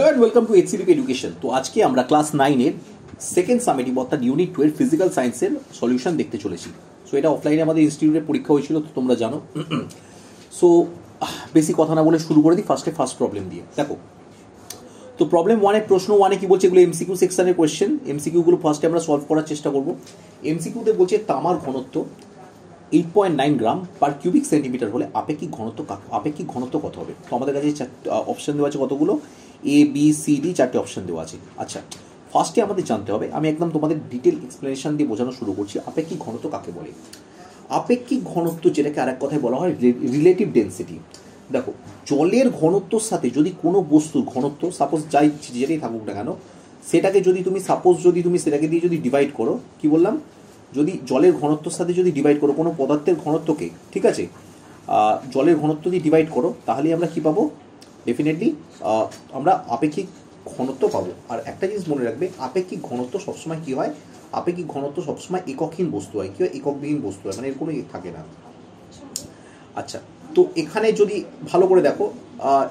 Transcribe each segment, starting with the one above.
Hello and welcome to এইচসিবিকে education. তো আজকে আমরা ক্লাস 9-এর সেকেন্ড সামেটিভ অর্থাৎ ইউনিট 12 ফিজিক্যাল সায়েন্সের সলিউশন দেখতে চলেছি। সো এটা অফলাইনে আমাদের ইনস্টিটিউটে পরীক্ষা হয়েছিল, তো তোমরা জানো। সো বেশি কথা না বলে শুরু করে দিই ফার্স্ট প্রবলেম দিয়ে। দেখো, তো প্রবলেম 1-এর প্রশ্ন 1-এ কি বলছে, এগুলো এমসিকিউ সেকশনের কোয়েশ্চেন। এমসিকিউগুলো ফার্স্টে আমরা সলভ করার চেষ্টা করব। এমসিকিউতে বলছে তামার ঘনত্ব 8.9 গ্রাম পার কিউবিক সেন্টিমিটার হলে আপেক্ষিক ঘনত্ব কত হবে? তো আমাদের কাছে অপশন দেওয়া আছে কতগুলো, A B C D, 4টে option দেওয়া আছে। আচ্ছা, ফার্স্টে আমাদের জানতে হবে, আমি একদম তোমাদের ডিটেল এক্সপ্লেনেশন দিয়ে বোঝানো শুরু করছি, আপেক্ষিক ঘনত্ব কাকে বলে। আপেক্ষিক ঘনত্ব যেটাকে আরেক কথায় বলা হয় রিলেটিভ ডেন্সিটি। দেখো, জলের ঘনত্বর সাথে যদি কোনো বস্তুর ঘনত্ব, সাপোজ যেটাই থাকুক না কেন, সেটাকে যদি তুমি সেটাকে দিয়ে যদি ডিভাইড করো, কি বললাম, যদি জলের ঘনত্বর সাথে যদি ডিভাইড করো কোনো পদার্থের ঘনত্বকে, ঠিক আছে, জলের ঘনত্ব দিয়ে ডিভাইড করো, তাহলেই আমরা কি পাবো, ডেফিনেটলি আমরা আপেক্ষিক ঘনত্ব পাবো। আর একটা জিনিস মনে রাখবে, আপেক্ষিক ঘনত্ব সবসময় কি হয়, আপেক্ষিক ঘনত্ব সবসময় এককহীন বস্তু হয়। কি হয়? এককবিহীন বস্তু হয়, মানে এর কোনো থাকে না। আচ্ছা, তো এখানে যদি ভালো করে দেখো,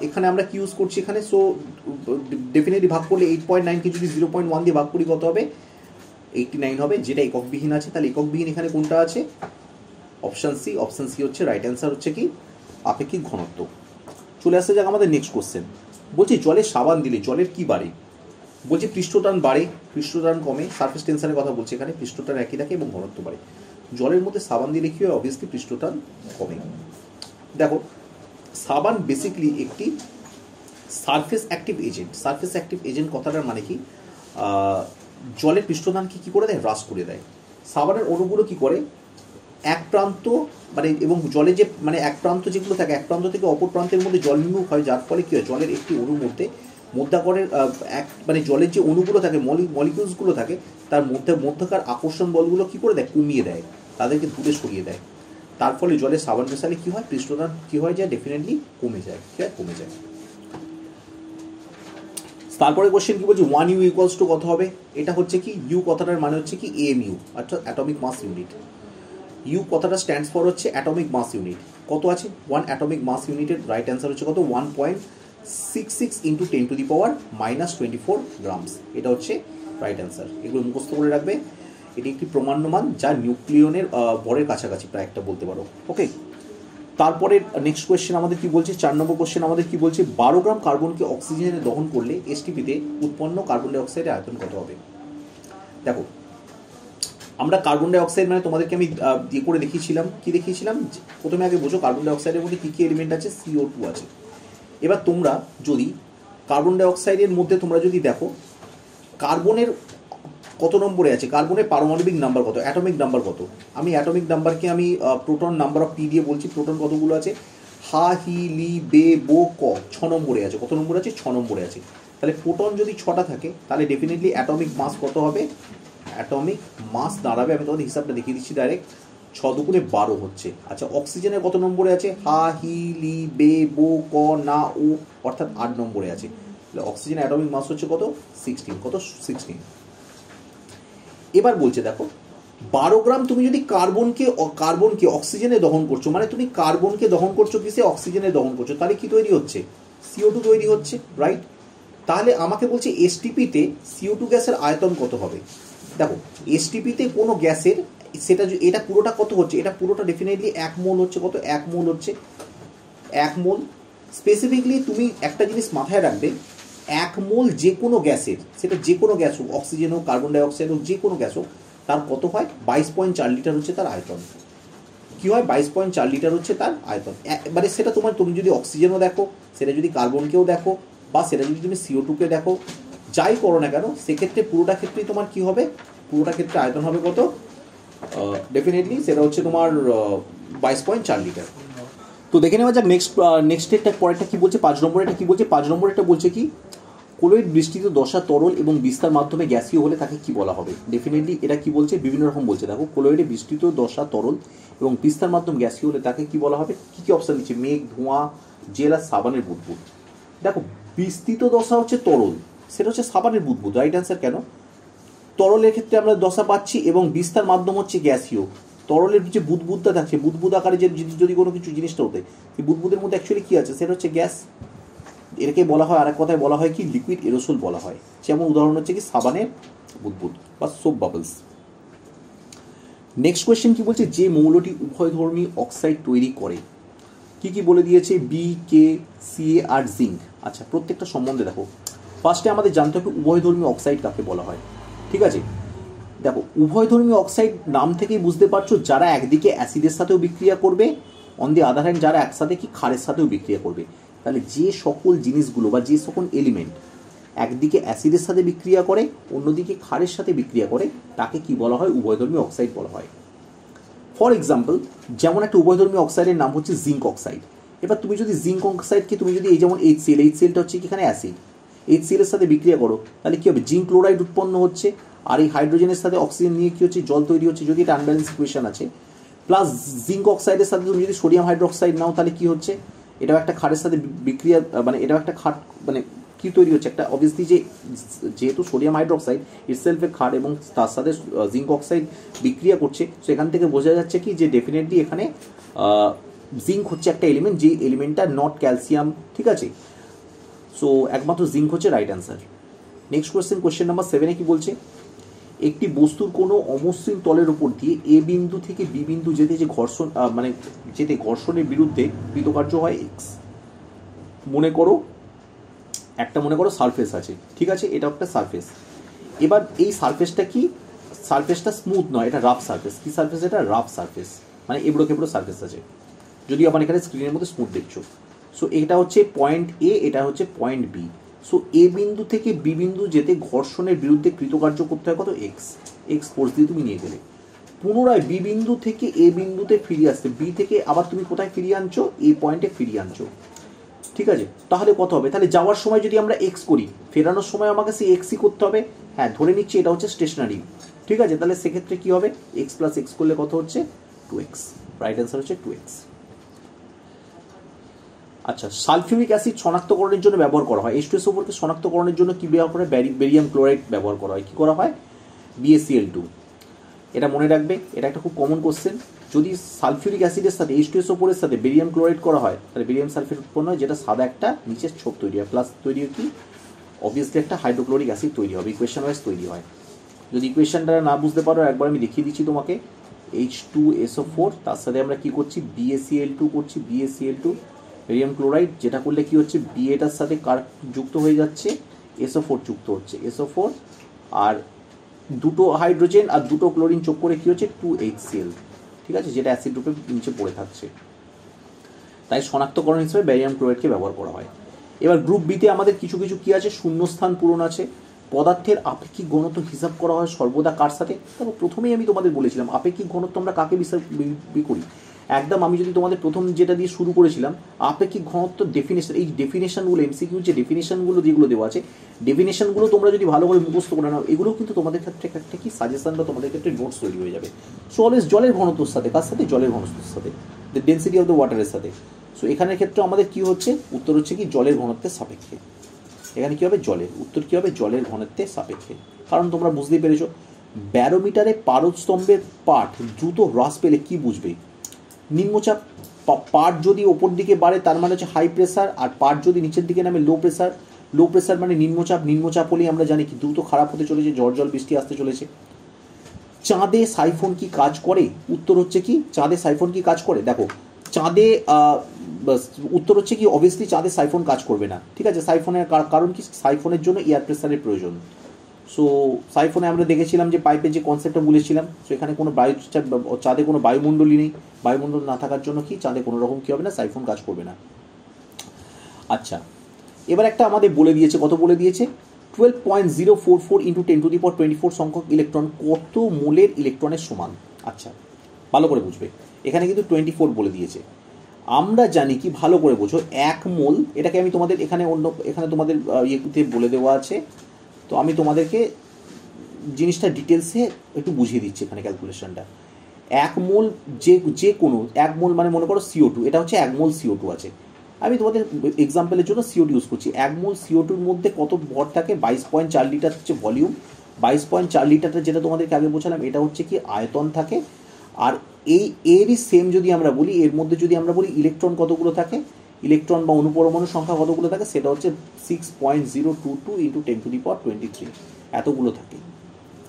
এখানে আমরা কি ইউজ করছি এখানে, সো ডেফিনেটলি ভাগ করলে 8.9কে যদি 0.1 দিয়ে ভাগ করি কত হবে, 89 হবে, যেটা এককবিহীন আছে। তাহলে এককবিহীন এখানে কোনটা আছে, অপশান সি হচ্ছে রাইট অ্যান্সার, হচ্ছে কি আপেক্ষিক ঘনত্ব। চলে আসতে যাক আমাদের নেক্সট কোশ্চেন। বলছি জলে সাবান দিলে জলের কি বাড়ে? বলছে পৃষ্ঠটান বাড়ে, পৃষ্ঠটান কমে, সারফেস টেনশনের কথা বলছে এখানে, পৃষ্ঠটান একই থাকে এবং ঘনত্ব বাড়ে। জলের মধ্যে সাবান দিলে কি হয়, অবভিয়াসলি পৃষ্ঠটান কমে। দেখো, সাবান বেসিক্যালি একটি surface active agent. Surface active agent কথাটার মানে কি, জলের পৃষ্ঠটানকে কি করে দেয়, হ্রাস করে দেয়। সাবানের অণুগুলো কি করে, এক প্রান্ত মানে, এবং জলে যে মানে এক প্রান্ত যেগুলো থাকে, এক প্রান্ত থেকে অপর প্রান্তের মধ্যে জল বিমুখ হয়, যার ফলে কি হয়, জলের একটি অণুর মধ্যে মধ্যাকরের এক মানে জলের যে অণুগুলো থাকে, মলিকিউলসগুলো থাকে, তার মধ্যকার আকর্ষণ বলগুলো কি করে দেয়, কমিয়ে দেয়, তাদেরকে দূরে সরিয়ে দেয়। তার ফলে জলে সাবান মেশালে কি হয়, পৃষ্ঠটান কি হয়ে যায়, ডেফিনেটলি কমে যায়। ঠিক আছে, কমে যায়। তারপরে কোশ্চেন কি বলছে, 1U ইকুয়ালস টু কত হবে? এটা হচ্ছে কি, ইউ কথাটার মানে হচ্ছে কি AMU, অর্থাৎ অ্যাটমিক মাস ইউনিট। ইউ কথাটা স্ট্যান্ডস ফর হচ্ছে অ্যাটমিক মাস ইউনিট। কত আছে, 1 অ্যাটমিক মাস ইউনিটের রাইট অ্যান্সার হচ্ছে কত, 1.66 × 10⁻⁻24 গ্রামস। এটা হচ্ছে রাইট অ্যান্সার। এগুলো মুখস্থ করে রাখবে। এটি একটি প্রমাণ্যমান যা নিউক্লিয়নের ভরের কাছাকাছি, প্রায় একটা বলতে পারো। ওকে, তারপরে নেক্সট কোয়েশ্চেন আমাদের কি বলছে, 4 নম্বর কোয়েশ্চেন আমাদের কি বলছে, 12 গ্রাম কার্বনকে অক্সিজেনে দহন করলে এসটিপিতে উৎপন্ন কার্বন ডাই অক্সাইডের আয়তন কত হবে? দেখো, আমরা কার্বন ডাই অক্সাইড মানে তোমাদেরকে আমি দিয়ে করে দেখিয়েছিলাম, কি দেখিয়েছিলাম, প্রথমে আগে বোঝো কার্বন ডাই অক্সাইডের মধ্যে কী কী এলিমেন্ট আছে, CO2 আছে। এবার তোমরা যদি কার্বন ডাই অক্সাইডের মধ্যে তোমরা যদি দেখো কার্বনের কত নম্বরে আছে, কার্বনের পারমাণবিক নাম্বার কত, অ্যাটমিক নাম্বার কত, আমি অ্যাটমিক নাম্বারকে আমি প্রোটন নাম্বার অফ P দিয়ে বলছি। প্রোটন কতগুলো আছে, হা হি লি বে বো ক, 6 নম্বরে আছে। কত নম্বরে আছে, 6 নম্বরে আছে। তাহলে প্রোটন যদি 6টা থাকে, তাহলে ডেফিনেটলি অ্যাটমিক মাস কত হবে, অ্যাটমিক মাস দাঁড়াবে, আমি তোমাদের হিসাবটা দেখিয়ে দিচ্ছি ডাইরেক্ট, 6 দুগুণে 12 হচ্ছে। আচ্ছা, অক্সিজেনের কত নম্বরে আছে, হা হি লি বে বো ক না ও, অর্থাৎ 8 নম্বরে আছে। তাহলে অক্সিজেনের অ্যাটমিক মাস হচ্ছে কত, 16। কত, 16। এবার বলছে দেখো, 12 গ্রাম তুমি যদি কার্বনকে অক্সিজেনে দহন করছো, মানে তুমি কার্বনকে দহন করছো কিসে, অক্সিজেনে দহন করছো, তাহলে কি তৈরি হচ্ছে, CO2 তৈরি হচ্ছে, রাইট। তাহলে আমাকে বলছে এসটিপিতে CO2 গ্যাসের আয়তন কত হবে। দেখো, এসটিপিতে কোনো গ্যাসের সেটা এটা পুরোটা কত হচ্ছে, এটা পুরোটা ডেফিনেটলি 1 মোল হচ্ছে। কত, 1 মোল হচ্ছে, 1 মোল। স্পেসিফিকলি তুমি একটা জিনিস মাথায় রাখবে, 1 মোল যে কোনো গ্যাসের, সেটা যে কোনো গ্যাস হোক, অক্সিজেন হোক, কার্বন ডাই অক্সাইড হোক, যে কোনো গ্যাস হোক, তার কত হয়, 22.4 লিটার হচ্ছে তার আয়তন। কি হয়, 22.4 লিটার হচ্ছে তার আয়তন। মানে সেটা তুমি যদি অক্সিজেনও দেখো, সেটা যদি কার্বনকেও দেখো, বা সেটা যদি তুমি CO2কে দেখো, যাই করো না কেন, সেক্ষেত্রে পুরোটা ক্ষেত্রেই তোমার কি হবে, পুরোটা ক্ষেত্রে আয়তন হবে কত, ডেফিনেটলি সেটা হচ্ছে তোমার 22.4 লিটার। তো দেখে নেওয়া যাক নেক্সট পরেরটা কি বলছে, 5 নম্বরেরটা কি বলছে। 5 নম্বরেরটা বলছে কি, কোলয়েড বিস্তৃত দশা তরল এবং বিস্তার মাধ্যমে গ্যাসীয় হলে তাকে কি বলা হবে। ডেফিনেটলি এটা কি বলছে, বিভিন্ন রকম বলছে। দেখো, কোলয়েডে বিস্তৃত দশা তরল এবং বিস্তার মাধ্যম গ্যাসীয় হলে তাকে কি বলা হবে, কি কি অপশন দিচ্ছে, মেঘ, ধোঁয়া, জেল আর সাবানের বুদবুদ। দেখো, বিস্তৃত দশা হচ্ছে তরল, সেটা হচ্ছে সাবানের বুদবুদ, রাইট অ্যান্সার। কেন, তরলের ক্ষেত্রে আমরা দশা পাচ্ছি এবং বিস্তার মাধ্যম হচ্ছে গ্যাসীয়। তরলের যে বুদবুদটা থাকছে, বুদবুদ আকারে যে যদি কোনো কিছু জিনিসটা হতে, সেই বুদবুদের মধ্যে অ্যাকচুয়ালি কি আছে, সেটা হচ্ছে গ্যাস। এটাকে বলা হয়, আরেক কথায় বলা হয় কি লিকুইড এরোসোল বলা হয়। যেমন উদাহরণ হচ্ছে কি সাবানের বুদবুদ বা সোপ বাবলস। নেক্সট কোয়েশ্চেন কি বলছে, যে মৌলটি উভয়ধর্মী অক্সাইড তৈরি করে, কি কি বলে দিয়েছে, বি, কে, সিএ আর জিঙ্ক। আচ্ছা, প্রত্যেকটা সম্বন্ধে দেখো। ফার্স্টে আমাদের জানতে হবে উভয়ধর্মী অক্সাইড কাকে বলা হয়। ঠিক আছে, দেখো উভয়ধর্মী অক্সাইড নাম থেকেই বুঝতে পারছো যারা একদিকে অ্যাসিডের সাথেও বিক্রিয়া করবে, অন দি আদার হ্যান্ড যারা একসাথে কি ক্ষারের সাথেও বিক্রিয়া করবে। তাহলে যে সকল জিনিসগুলো বা যে সকল এলিমেন্ট একদিকে অ্যাসিডের সাথে বিক্রিয়া করে, অন্যদিকে ক্ষারের সাথে বিক্রিয়া করে, তাকে কি বলা হয়, উভয়ধর্মী অক্সাইড বলা হয়। ফর এক্সাম্পল, যেমন একটা উভয়ধর্মী অক্সাইডের নাম হচ্ছে জিঙ্ক অক্সাইড। এবার তুমি যদি জিঙ্ক অক্সাইডকে তুমি যদি এই যেমন HCl, HClটা হচ্ছে কি এখানে অ্যাসিড, HCl এর সাথে বিক্রিয়া করো, তাহলে কি হবে, জিঙ্ক ক্লোরাইড উৎপন্ন হচ্ছে, আর এই হাইড্রোজেনের সাথে অক্সিজেন নিয়ে কি হচ্ছে, জল তৈরি হচ্ছে, যদি এটা আনব্যালেন্স ইকুয়েশন আছে। প্লাস জিঙ্ক অক্সাইডের সাথে তুমি যদি সোডিয়াম হাইড্রোক্সাইড নাও, তাহলে কি হচ্ছে, এটাও একটা ক্ষারের সাথে বিক্রিয়া, মানে এটাও একটা ক্ষার, মানে কি তৈরি হচ্ছে একটা, অবভিয়াসলি যে যেহেতু সোডিয়াম হাইড্রোক্সাইড ইটসেলফ এ ক্ষার এবং তার সাথে জিঙ্ক অক্সাইড বিক্রিয়া করছে, সেখান থেকে বোঝা যাচ্ছে কি যে ডেফিনেটলি এখানে জিঙ্ক হচ্ছে একটা এলিমেন্ট, যে এলিমেন্টটা নট ক্যালসিয়াম। ঠিক আছে, সো একমাত্র জিঙ্ক হচ্ছে right answer. Next question, question number 7 কি বলছে, একটি বস্তুর কোনো অমসৃণ তলের উপর দিয়ে এ বিন্দু থেকে বি বিন্দু যেতে যে ঘর্ষণ, মানে যেতে ঘর্ষণের বিরুদ্ধে কৃতকার্য হয় এক্স। মনে করো সারফেস আছে, ঠিক আছে, এটা একটা সারফেস। এবার এই সারফেসটা কি, সারফেসটা স্মুথ নয়, এটা রাফ সারফেস। কি সারফেস, এটা রাফ সারফেস, মানে এবড়ো খেবড়ো সারফেস আছে, যদিও আমার এখানে স্ক্রিনের মধ্যে স্মুথ দেখছো। সো এটা হচ্ছে পয়েন্ট এ, এটা হচ্ছে পয়েন্ট বি। সো এ বিন্দু থেকে বি বিন্দু যেতে ঘর্ষণের বিরুদ্ধে কৃতকার্য করতে হয় কত, এক্স ফোর্স দিয়ে তুমি নিয়ে গেলে। পুনরায় বি বিন্দু থেকে এ বিন্দুতে ফিরিয়ে আসতে, বি থেকে আবার তুমি কোথায় ফিরিয়ে আনছো, এই পয়েন্টে ফিরিয়ে আনছো। ঠিক আছে, তাহলে কত হবে, তাহলে যাওয়ার সময় যদি আমরা এক্স করি, ফেরানোর সময় আমাকে সেই এক্সই করতে হবে। হ্যাঁ, ধরে নিচ্ছি এটা হচ্ছে স্টেশনারি। ঠিক আছে, তাহলে সেক্ষেত্রে কি হবে, এক্স প্লাস এক্স করলে কত হচ্ছে, 2x। রাইট অ্যান্সার হচ্ছে 2x। আচ্ছা, সালফিউরিক অ্যাসিড শনাক্তকরণের জন্য ব্যবহার করা হয়, H2SO4 কে শনাক্তকরণের জন্য কি ব্যবহার করা হয়, বেরিয়াম ক্লোরাইড ব্যবহার করা হয়। কি করা হয়, BaCl2। এটা মনে রাখবে, এটা একটা খুব কমন কোশ্চেন। যদি সালফিউরিক অ্যাসিডের সাথে H2SO4 এর সাথে বেরিয়াম ক্লোরাইড করা হয়, তাহলে বেরিয়াম সালফেট উৎপন্ন হয়, যেটা সাদা একটা নিচের ছোপ তৈরি হয়, প্লাস তৈরি হয় কি, অবভিয়াসলি একটা হাইড্রোক্লোরিক অ্যাসিড তৈরি হবে, ইকুয়েশন ওয়াইজ তৈরি হয়। যদি ইকুয়েশনটা না বুঝতে পারো, একবার আমি দেখিয়ে দিচ্ছি তোমাকে। H2SO4, তার সাথে আমরা কি করছি, BaCl2 করছি, BaCl2 বেরিয়াম ক্লোরাইড, যেটা করলে কি হচ্ছে, বিএটার সাথে কার যুক্ত হয়ে যাচ্ছে, SO4 যুক্ত হচ্ছে, SO4 আর দুটো হাইড্রোজেন আর দুটো ক্লোরিন যোগ করে কি হচ্ছে, 2HCl। ঠিক আছে, যেটা অ্যাসিড রূপে নিচে পড়ে থাকছে। তাই শনাক্তকরণ হিসেবে ব্যারিয়াম ক্লোরাইডকে ব্যবহার করা হয়। এবার গ্রুপ বিতে আমাদের কিছু কিছু কি আছে, শূন্যস্থান পূরণ আছে। পদার্থের আপেক্ষিক ঘনত্ব হিসাব করা হয় সর্বদা কার সাথে, দেখো প্রথমেই আমি তোমাদের বলেছিলাম আপেক্ষিক ঘনত্ব আমরা কাকে করি, একদম আমি যদি তোমাদের প্রথম যেটা দিয়ে শুরু করেছিলাম, আপেক্ষিক ঘনত্ব ডেফিনেশন, এই ডেফিনেশনগুলো এমসিকিউ যে ডেফিনেশনগুলো যেগুলো দেওয়া আছে, ডেফিনেশনগুলো তোমরা যদি ভালো করে মুখস্থ করে নাও, এগুলো কিন্তু তোমাদের ক্ষেত্রে একটা কি সাজেশন বা তোমাদের ক্ষেত্রে নোটস তৈরি হয়ে যাবে। সো অলওয়েজ জলের ঘনত্বর সাথে, কার সাথে, জলের ঘনত্বর সাথে, দ্য ডেন্সিটি অফ দ্য ওয়াটারের সাথে। সো এখানের ক্ষেত্রে আমাদের কি হচ্ছে, উত্তর হচ্ছে কি জলের ঘনত্বের সাপেক্ষে। এখানে কি হবে, জলের উত্তর কি হবে, জলের ঘনত্বের সাপেক্ষে। কারণ তোমরা বুঝতেই পেরেছো, ব্যারোমিটারে পারদস্তম্ভের পাঠ দ্রুত হ্রাস পেলে কি বুঝবে, নিম্নচাপ। পার্ট যদি ওপর দিকে বাড়ে তার মানে হচ্ছে হাই প্রেসার, আর পার্ট যদি নিচের দিকে নামে লো প্রেসার। লো প্রেসার মানে নিম্নচাপ, নিম্নচাপ হলেই আমরা জানি কি দ্রুত খারাপ হতে চলেছে, ঝড় জল বৃষ্টি আসতে চলেছে। চাঁদে সাইফোন কি কাজ করে, উত্তর হচ্ছে কি, চাঁদে সাইফোন কি কাজ করে, দেখো চাঁদে উত্তর হচ্ছে কি, অবভিয়াসলি চাঁদে সাইফোন কাজ করবে না। ঠিক আছে, সাইফোনের কারণ কি, সাইফোনের জন্য এয়ার প্রেসারের প্রয়োজন। সো সাইফোনে আমরা দেখেছিলাম যে পাইপের যে কনসেপ্টটা বলেছিলাম, সো এখানে কোনো বায়ু, চাঁদে কোনো বায়ুমণ্ডলই নেই, বায়ুমণ্ডল না থাকার জন্য কি চাঁদে কোনো রকম কী হবে না, সাইফোন কাজ করবে না। আচ্ছা, এবার একটা আমাদের বলে দিয়েছে, কত বলে দিয়েছে, 12.044 × 10⁻24 সংখ্যক ইলেকট্রন কত মোলের ইলেকট্রনের সমান। আচ্ছা, ভালো করে বুঝবে, এখানে কিন্তু 24 বলে দিয়েছে। আমরা জানি কি, ভালো করে বোঝো, 1 মোল, এটাকে আমি তোমাদের এখানে এখানে তোমাদের ইয়েতে বলে দেওয়া আছে, তো আমি তোমাদেরকে জিনিসটা ডিটেলসে একটু বুঝিয়ে দিচ্ছি এখানে ক্যালকুলেশনটা। 1 মোল যে কোনো 1 মোল মানে মনে করো CO2, এটা হচ্ছে 1 মোল CO2 আছে। আমি তোমাদের এক্সাম্পলের জন্য CO2 ইউজ করছি। 1 মোল CO2-র মধ্যে কত ভর থাকে, 22.4 লিটার হচ্ছে ভলিউম। 22.4 লিটারটা যেটা তোমাদেরকে আগে বোঝালাম, এটা হচ্ছে কি আয়তন থাকে। আর এরই সেম যদি আমরা বলি, এর মধ্যে যদি আমরা বলি ইলেকট্রন কতগুলো থাকে, ইলেকট্রন বা অনুপরমাণুর সংখ্যা কতগুলো থাকে, সেটা হচ্ছে 6.022 ইন্টু 10⁻23 এতগুলো থাকে।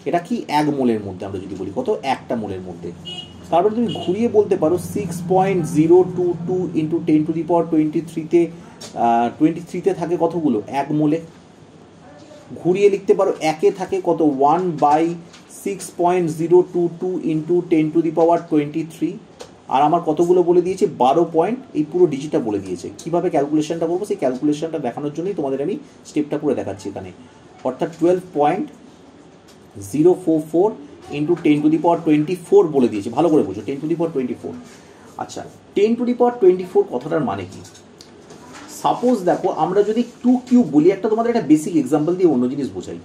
এটা কি 1 মোলের মধ্যে, আমরা যদি বলি কত, একটা মোলের মধ্যে। তারপরে তুমি ঘুরিয়ে বলতে পারো 6.022 ইন্টু 10⁻23তে 23তে থাকে কতগুলো, 1 মোলে। ঘুরিয়ে লিখতে পারো একে থাকে কত, 1/6.022 ইন্টু 10⁻23। আর আমার কতগুলো বলে দিয়েছে, 12 পয়েন্ট, এই পুরো ডিজিটটা বলে দিয়েছে। কিভাবে ক্যালকুলেশনটা করবো, সেই ক্যালকুলেশনটা দেখানোর জন্যই তোমাদের আমি স্টেপটা করে দেখাচ্ছি এখানে। অর্থাৎ 12.044 ইন্টু 10⁻24 বলে দিয়েছে। ভালো করে বুঝো, 10⁻24। আচ্ছা, 10⁻24 কথাটার মানে কি? সাপোজ দেখো, আমরা যদি 2 কিউব বলি, একটা তোমাদের একটা বেসিক এক্সাম্পল দিয়ে অন্য জিনিস বোঝাই।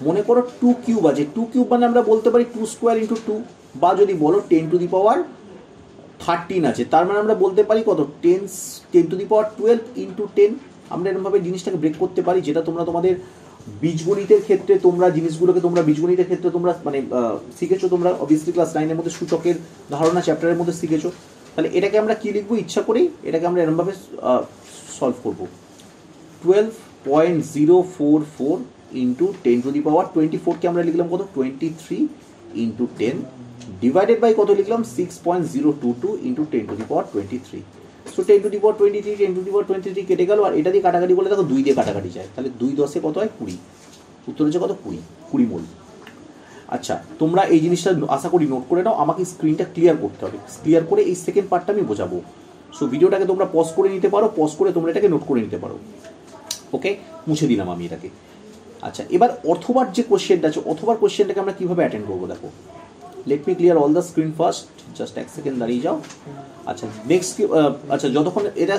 মনে করো 2 কিউব আছে, 2 কিউব মানে আমরা বলতে পারি 2 স্কোয়ার ইন্টু 2, বা যদি বলো 10⁻13 আছে, তার মানে আমরা বলতে পারি কত, 10⁻12 ইন্টু 10। আমরা এরকমভাবে জিনিসটাকে ব্রেক করতে পারি, যেটা তোমরা তোমাদের বীজগণিতের ক্ষেত্রে তোমরা জিনিসগুলোকে তোমরা বীজগণিতের ক্ষেত্রে তোমরা মানে শিখেছো, তোমরা অবভিয়াসলি ক্লাস 9-এর মধ্যে সূচকের ধারণা চ্যাপ্টারের মধ্যে শিখেছো। তাহলে এটাকে আমরা কি লিখবো, ইচ্ছা করেই এটাকে আমরা এরকমভাবে সলভ করবো। 12.044 ইন্টু 10⁻24কে আমরা লিখলাম কত, 23 ইন্টু 10 ডিভাইডেড বাই কত লিখলাম, 6.022 ইন্টু 10⁻23। সো 10⁻23 10⁻23 কেটে গেল, আর এটা দিয়ে কাটাকাটি করলে দেখো 2 দিয়ে কাটাকাটি যায়, তাহলে 2 10 কত হয়, 20। উত্তর হচ্ছে কত, 20 মোল। আচ্ছা, তোমরা এই জিনিসটা আশা করি নোট করে নাও। আমাকে স্ক্রিনটা ক্লিয়ার করতে হবে, ক্লিয়ার করে এই সেকেন্ড পার্টটা আমি বোঝাবো। সো ভিডিওটাকে তোমরা পজ করে নিতে পারো, পজ করে তোমরা এটাকে নোট করে নিতে পারো। ওকে, মুছে দিলাম আমি এটাকে। আচ্ছা, এবার অথবার যে কোশ্চেনটা আছে, অথবার কোশ্চেনটাকে আমরা কিভাবে অ্যাটেন্ড করবো দেখো। Let me clear all the screen first, just 1 second দাঁড়িয়ে যাও। আচ্ছা, নেক্সট, আচ্ছা যতক্ষণ এটা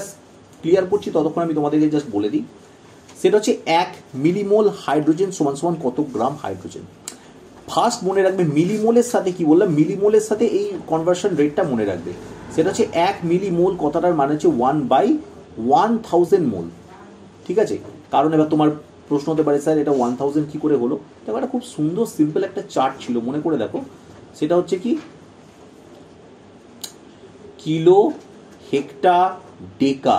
ক্লিয়ার করছি ততক্ষণ আমি তোমাদেরকে জাস্ট বলে দিই। সেটা হচ্ছে 1 মিলিমোল হাইড্রোজেন সমান সমান কত গ্রাম হাইড্রোজেন। ফার্স্ট মনে রাখবে মিলিমোলের সাথে কি বললাম, মিলিমোলের সাথে এই কনভার্সন রেটটা মনে রাখবে। সেটা হচ্ছে 1 মিলিমোল কথাটার মানে হচ্ছে 1/1000 মোল। ঠিক আছে, কারণ এবার তোমার প্রশ্ন হতে পারে স্যার এটা 1000 কি করে হলো। দেখো একটা খুব সুন্দর সিম্পল একটা চার্ট ছিল, মনে করে দেখো। সেটা হচ্ছে কি, কিলো, হেক্টা, ডেকা।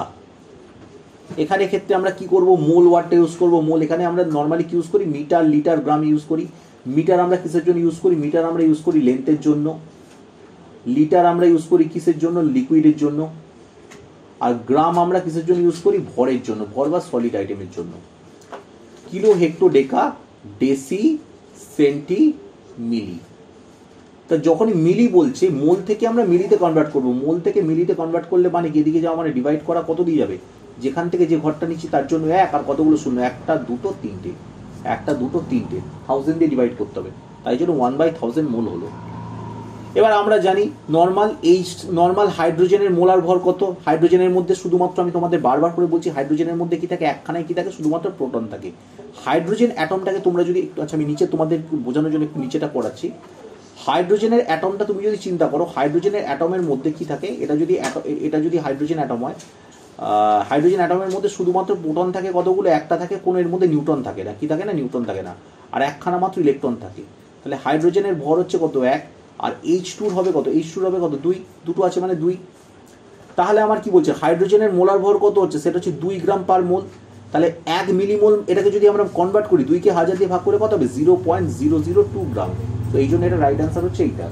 এখানে ক্ষেত্রে আমরা কি করব, মোল ওয়ার্ডটা ইউজ করব। মোল এখানে আমরা নর্মালি কি ইউজ করি, মিটার, লিটার, গ্রাম ইউজ করি। মিটার আমরা কিসের জন্য ইউজ করি, মিটার আমরা ইউজ করি লেন্থের জন্য। লিটার আমরা ইউজ করি কিসের জন্য, লিকুইডের জন্য। আর গ্রাম আমরা কিসের জন্য ইউজ করি, ভরের জন্য, ভর বা সলিড আইটেমের জন্য। কিলো, হেক্টো, ডেকা, ডেসি, সেন্টি, মিলি। তা যখনই মিলি বলছে, মোল থেকে আমরা মিলিতে কনভার্ট করব। মোল থেকে মিলিতে কনভার্ট করলে মানে এদিকে যাওয়া মানে ডিভাইড করা, কত দিয়ে যাবে, যেখান থেকে যে ঘরটা নিচ্ছি তার জন্য 1, আর কতগুলো শূন্য, 1টা 2টো 3টে, 1টা 2টো 3টে, 1000 দিয়ে ডিভাইড করতে হবে। তাই জন্য 1/1000 মোল হলো। এবার আমরা জানি নর্মাল হাইড্রোজেনের মোলার ভর কত। হাইড্রোজেনের মধ্যে শুধুমাত্র, আমি তোমাদের বারবার করে বলছি, হাইড্রোজেনের মধ্যে কি থাকে, একখানায় কি থাকে, শুধুমাত্র প্রোটন থাকে। হাইড্রোজেন অ্যাটমটাকে তোমরা যদি একটু, আচ্ছা আমি নিচে তোমাদের বোঝানোর জন্য একটু নিচেটা পড়াচ্ছি। হাইড্রোজেনের অ্যাটমটা তুমি যদি চিন্তা করো, হাইড্রোজেনের অ্যাটমের মধ্যে কি থাকে, এটা যদি হাইড্রোজেন অ্যাটম হয়, হাইড্রোজেন অ্যাটমের মধ্যে শুধুমাত্র প্রোটন থাকে কতগুলো, একটা থাকে, কোনো এর মধ্যে নিউট্রন থাকে না। কি থাকে না, নিউট্রন থাকে না। আর একখানা মাত্র ইলেকট্রন থাকে। তাহলে হাইড্রোজেনের ভর হচ্ছে কত, 1। আর H2 হবে কত, H2 হবে কত, 2। দুটো আছে মানে 2। তাহলে আমার কি বলছে, হাইড্রোজেনের মোলার ভর কত হচ্ছে, সেটা হচ্ছে 2 গ্রাম পার মোল। তাহলে 1 মিলিমোল, এটাকে যদি আমরা কনভার্ট করি, 2কে 1000 দিয়ে ভাগ করে কত হবে, 0.002 গ্রাম। তো এই জন্য এটা রাইট অ্যান্সার হচ্ছে এইটা।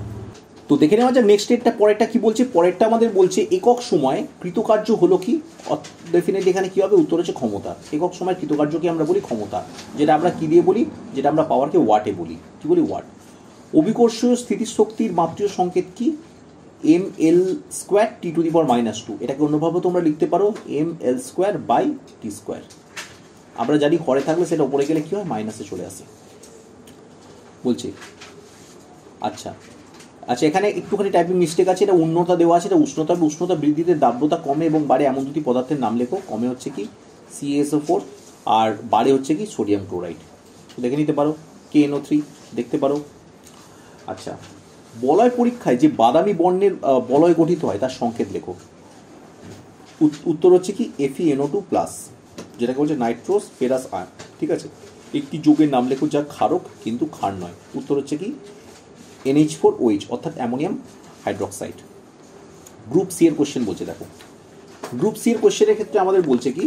তো দেখে নেওয়া যাক নেক্সট ডেটটা, পরেরটা কি বলছে। পরেরটা আমাদের বলছে একক সময় কৃতকার্য হলো কি। ডেফিনেটলি এখানে কি হবে, উত্তর হচ্ছে ক্ষমতা। একক সময় কৃতকার্যকে আমরা বলি ক্ষমতা, যেটা আমরা কি দিয়ে বলি, যেটা আমরা পাওয়ারকে ওয়াটে বলি। কি বলি, ওয়াট। অভিকর্ষীয় স্থিতিশক্তির মাত্রীয় সংকেত কি, ml² T⁻²। এটাকে অন্যভাবে তোমরা লিখতে পারো ml²/t²। আমরা জানি হরে থাকলে সেটা উপরে গেলে কি হয়, মাইনাসে চলে আসে বলছে। আচ্ছা আচ্ছা, এখানে একটুখানি টাইপিং মিস্টেক আছে। এটা উষ্ণতা দেওয়া আছে, এটা উষ্ণতা। উষ্ণতা বৃদ্ধিতে দাব্যতা কমে এবং বাড়ে এমন দুটি পদার্থের নাম লেখো। কমে হচ্ছে কি CaSO4, আর বাড়ে হচ্ছে কি সোডিয়াম ক্লোরাইড। দেখে নিতে পারো, KNO3 দেখতে পারো। আচ্ছা, বলয় পরীক্ষায় যে বাদামি বর্ণের বলয় গঠিত হয় তার সংকেত লেখো। উত্তর হচ্ছে কি FeNO2+, যেটাকে বলছে নাইট্রোস ফেরাস আয়ন। ঠিক আছে, একটি যৌগের নাম লেখো যা ক্ষারক কিন্তু ক্ষার নয়। উত্তর হচ্ছে কি NH4OH, অর্থাৎ অ্যামোনিয়াম হাইড্রোক্সাইড। গ্রুপ সি এর কোশ্চেন বলছে দেখো। গ্রুপ সি এর কোশ্চেনের ক্ষেত্রে আমাদের বলছে কি,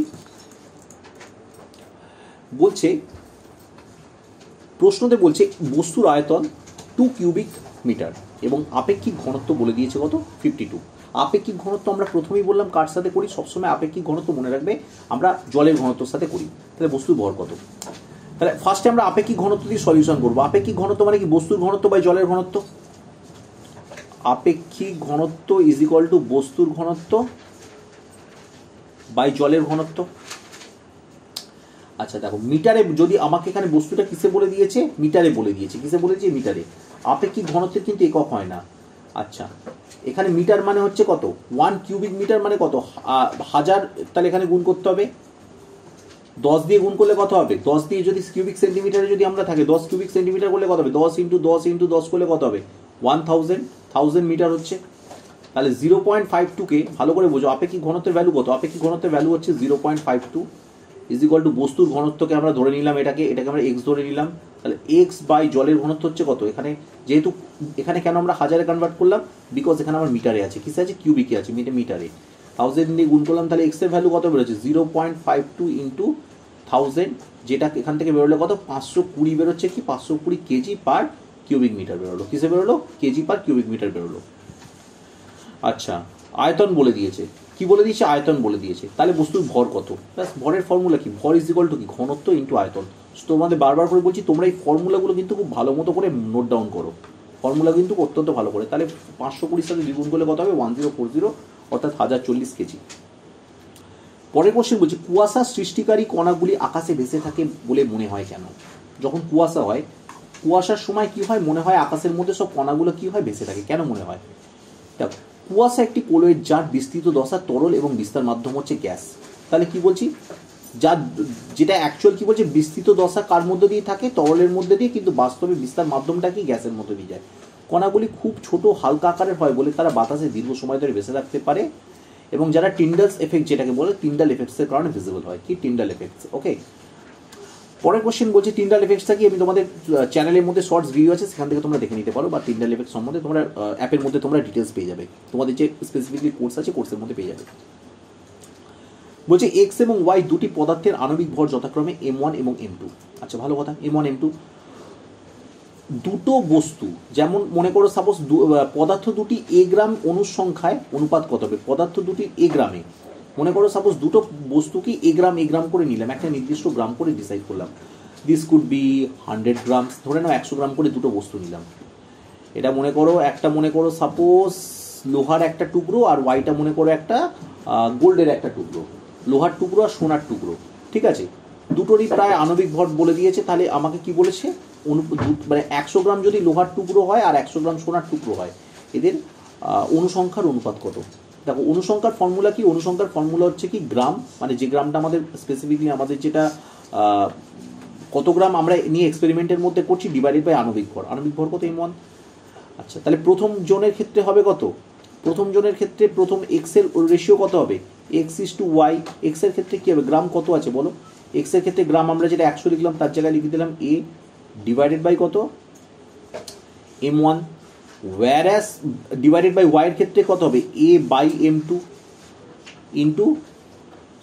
বলছে প্রশ্নতে বলছে বস্তুর আয়তন 2 কিউবিক মিটার এবং আপেক্ষিক ঘনত্ব বলে দিয়েছে কত, 52। আপেক্ষিক ঘনত্ব আমরা প্রথমেই বললাম কার সাথে করি, সবসময় আপেক্ষিক ঘনত্ব মনে রাখবে আমরা জলের ঘনত্বের সাথে করি। তাহলে বস্তুর ভর কত, তাহলে ফার্স্টে আমরা আপেক্ষিক ঘনত্ব দিয়ে সলিউশন করবো। আপেক্ষিক ঘনত্ব মানে কি, বস্তুর ঘনত্ব বাই জলের ঘনত্ব। আপেক্ষিক ঘনত্ব ইজ ইকুয়াল টু বস্তুর ঘনত্ব বাই জলের ঘনত্ব। আচ্ছা দেখো, মিটারে যদি আমাকে এখানে বস্তুটা কিসে বলে দিয়েছে, মিটারে বলে দিয়েছে। কিসে বলে দিয়েছে, মিটারে। আপেক্ষিক ঘনত্বের কিন্তু একক হয় না। আচ্ছা, এখানে মিটার মানে হচ্ছে কত, 1 কিউবিক মিটার মানে কত, 1000। তাহলে এখানে গুণ করতে হবে 10 দিয়ে, গুণ করলে কত হবে, 10 দিয়ে যদি কিউবিক সেন্টিমিটারে যদি আমরা থাকে 10 কিউবিক সেন্টিমিটার করলে কত হবে, 10 ইন্টু 10 ইন্টু 10 করলে কত হবে, 1000 মিটার হচ্ছে। তাহলে 0.52 কে ভালো করে বোঝো, আপেক্ষিক ঘনত্বের ভ্যালু কত, আপেক্ষিক ঘনত্বের ভ্যালু হচ্ছে 0.52 ইজ ইকুয়াল টু বস্তুর ঘনত্বকে আমরা ধরে নিলাম, এটাকে আমরা এক্স ধরে নিলাম। তাহলে এক্স বাই জলের ঘনত্ব হচ্ছে কত, এখানে যেহেতু এখানে কেন আমরা হাজারে কনভার্ট করলাম, বিকজ এখানে আমার মিটারে আছে, কিসে আছে, কিউবিকে আছে, মিটারে। 1000 দিয়ে গুণ করলাম, তাহলে এক্স এর ভ্যালু কত বেরোচ্ছে, 0.52 ইন্টু 1000, যেটা এখান থেকে বেরোলে কত, 520 বেরোচ্ছে, কি 520 কেজি পার কিউবিক মিটার বেরোলো। কিসে বেরোলো, কেজি পার কিউবিক মিটার বেরোলো। আচ্ছা, আয়তন বলে দিয়েছে, কি বলে দিয়েছে, আয়তন বলে দিয়েছে। তাহলে বস্তুর ভর কত, ব্যাস। ভরের ফর্মুলা কি, ভর ইজ ইকুয়াল টু কি, ঘনত্ব ইন্টু আয়তন। তোমাদের বারবার করে বলছি, তোমরা এই ফর্মুলাগুলো কিন্তু খুব ভালো মতো করে নোট ডাউন করো, ফর্মুলা কিন্তু অত্যন্ত ভালো করে। তাহলে 520 সাথে দ্বিগুণ করলে কত হবে, 1040, অর্থাৎ 1040 কেজি। পরের কোশ্চেন বলছি, কুয়াশা সৃষ্টিকারী কণাগুলি আকাশে ভেসে থাকে বলে মনে হয় কেন। যখন কুয়াশা হয়, কুয়াশার সময় কি হয়, মনে হয় আকাশের মধ্যে সব কণাগুলো কি হয়, ভেসে থাকে। কেন মনে হয়, দেখো, কুয়াশা একটি কলোয়েড যার বিস্তৃত দশা তরল এবং বিস্তার মাধ্যম হচ্ছে গ্যাস। তাহলে কি বলছি, যার যেটা অ্যাকচুয়াল কি বলছে, বিস্তৃত দশা কার মধ্যে দিয়ে থাকে, তরলের মধ্যে দিয়ে, কিন্তু বাস্তবে বিস্তার মাধ্যমটা কি, গ্যাসের মধ্যে দিয়ে যায়। কণাগুলি খুব ছোট হালকা আকারের হয় বলে তারা বাতাসে দীর্ঘ সময় ধরে ভেসে থাকতে পারে, এবং যারা টিন্ডালস এফেক্ট যেটাকে বলে, টিন্ডাল এফেক্টসের কারণে ভিজিবল হয়। কি, টিন্ডাল এফেক্টস। ওকে, পরের কোশ্চেন বলছে টিন্ডাল এফেক্টসটা কি, আমি তোমাদের চ্যানেলের মধ্যে শর্টস ভিডিও আছে, সেখান থেকে তোমরা দেখে নিতে পারো, বা টিন্ডাল এফেক্ট সম্বন্ধে তোমরা অ্যাপের মধ্যে তোমরা ডিটেলস পেয়ে যাবে, তোমাদের যে স্পেসিফিকলি কোর্স আছে কোর্সের মধ্যে পেয়ে যাবে। বলছে এক্স এবং ওয়াই দুটি পদার্থের আণবিক ভর যথাক্রমে M1 এবং M2। আচ্ছা, ভালো কথা, M1 M2 দুটো বস্তু, যেমন মনে করো সাপোজ পদার্থ দুটি এ গ্রাম অনুসংখ্যায় অনুপাত কত হবে, পদার্থ দুটি এ গ্রামে, মনে করো সাপোজ দুটো বস্তুকে এ গ্রাম করে নিলাম, একটা নির্দিষ্ট গ্রাম করে ডিসাইড করলাম, দিস কুড বি 100 গ্রামস, ধরে নাও 100 গ্রাম করে দুটো বস্তু নিলাম। এটা মনে করো একটা, মনে করো সাপোজ লোহার একটা টুকরো, আর ওয়াইটা মনে করো একটা গোল্ডের একটা টুকরো, লোহার টুকরো আর সোনার টুকরো, ঠিক আছে। দুটোরই প্রায় আণবিক ভর বলে দিয়েছে। তাহলে আমাকে কি বলেছে, মানে 100 গ্রাম যদি লোহার টুকরো হয় আর 100 গ্রাম সোনার টুকরো হয়, এদের অনুসংখ্যার অনুপাত কত। দেখো, অনুসংখ্যার ফর্মুলা কি, অনুসংখ্যার ফর্মুলা হচ্ছে কি, গ্রাম, মানে যে গ্রামটা আমাদের স্পেসিফিকলি আমাদের যেটা কত গ্রাম আমরা নিয়ে এক্সপেরিমেন্টের মধ্যে করছি, ডিভাইডেড বাই আণবিক ভর। আণবিক ভর কত, M1। আচ্ছা, তাহলে প্রথম জনের ক্ষেত্রে হবে কত, প্রথম জনের ক্ষেত্রে প্রথম এক্স এর রেশিও কত হবে, x is to Y. X এর ক্ষেত্রে কি হবে, গ্রাম কত আছে বলো, এক্স এর ক্ষেত্রে গ্রাম আমরা যেটা 100 লিখলাম তার জায়গায় লিখে দিলাম এ ডিভাইডেড বাই কত, M1। whereas divided by Y এর ক্ষেত্রে কত হবে, এ বাই M2 ইন্টু,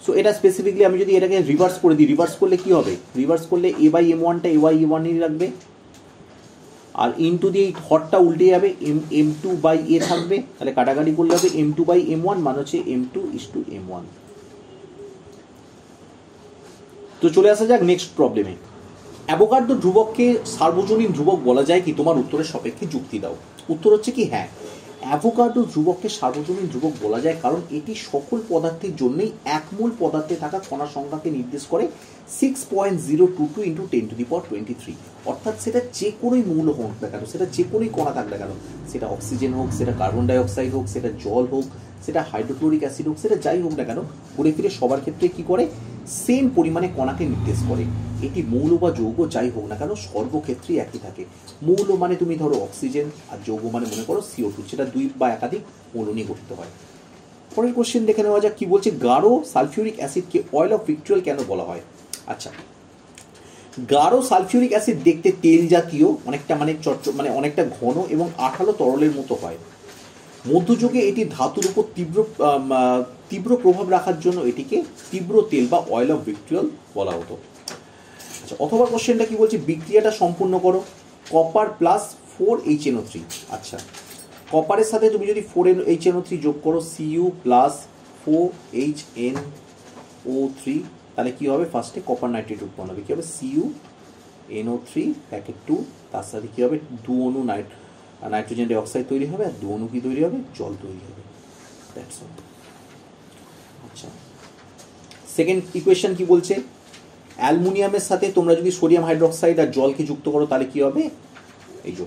সো এটা স্পেসিফিকলি আমি যদি এটাকে রিভার্স করে দিই, রিভার্স করলে কি হবে, রিভার্স করলে এ বাই M1টা এ বাই M1ই রাখবে, আর ইন্টু দিয়ে হরটা উল্টে যাবে, M2 বাই এ থাকবে, তাহলে কাটাকাটি করলে হবে M2 বাই M1 মানে হচ্ছে M2 ইস টু M1। তো চলে আসা যাক নেক্সট প্রবলেমে। অ্যাভোগাড্রো ধ্রুবককে সার্বজনীন ধ্রুবক বলা যায় কি, তোমার উত্তরের সাপেক্ষে যুক্তি দাও। উত্তর হচ্ছে কি, হ্যাঁ, অ্যাভোগাড্রো ধ্রুবককে সার্বজনীন ধ্রুবক বলা যায় কারণ এটি সকল পদার্থের জন্যই একমূল পদার্থে থাকা কণার সংখ্যাকে নির্দেশ করে 6.022 ইন্টু 10⁻23। অর্থাৎ সেটা যে কোনোই মৌল হোক না কেন, সেটা যে কোনোই কণা থাক না কেন, সেটা অক্সিজেন হোক, সেটা কার্বন ডাইঅক্সাইড হোক, সেটা জল হোক, সেটা হাইড্রোক্লোরিক অ্যাসিড হোক, সেটা যাই হোক না কেন, ঘুরে ফিরে সবার ক্ষেত্রে কি করে, সেম পরিমাণে কণাকে নির্দেশ করে। এটি মৌল বা যৌগ যাই হোক না কেন, সর্বক্ষেত্রেই একই থাকে। মৌল মানে তুমি ধরো অক্সিজেন, আর যৌগ মানে মনে করো CO2, সেটা দুই বা একাধিক মৌল নিয়ে গঠিত হয়। পরের কোশ্চেন দেখে নেওয়া যাক, কি বলছে, গাঢ় সালফিউরিক অ্যাসিডকে অয়েল অফ ভিট্রিয়ল কেন বলা হয়। আচ্ছা, গাঢ় সালফিউরিক অ্যাসিড দেখতে তেল জাতীয়, অনেকটা মানে অনেকটা ঘন এবং আঠালো তরলের মতো হয়। মধ্যযুগে এটি ধাতুর উপর তীব্র প্রভাব রাখার জন্য এটিকে তীব্র তেল বা অয়েল অফ ভিট্রিয়ল বলা হতো। আচ্ছা, অথবা কোশ্চেনটা কি বলছে, বিক্রিয়াটা সম্পূর্ণ করো। Copper plus 4HNO3। আচ্ছা, কপারের সাথে তুমি যদি 4HNO3 যোগ করো, Cu প্লাস 4HNO3, তাহলে কি হবে, ফার্স্টে কপার নাইট্রেট উৎপন্ন হবে। কি হবে, CuNO3 প্যাকেট 2, তার সাথে কি হবে, 2 অণু নাইট্রোজেন ডাইঅক্সাইড তৈরি হবে, আর 2 অণু কি তৈরি হবে, জল তৈরি হবে। That's all. আচ্ছা, সেকেন্ড ইকুয়েশন কি বলছে, অ্যালুমিনিয়ামের সাথে তোমরা যদি সোডিয়াম হাইড্রোক্সাইড আর জলকে যুক্ত করো তাহলে কি হবে, এই যে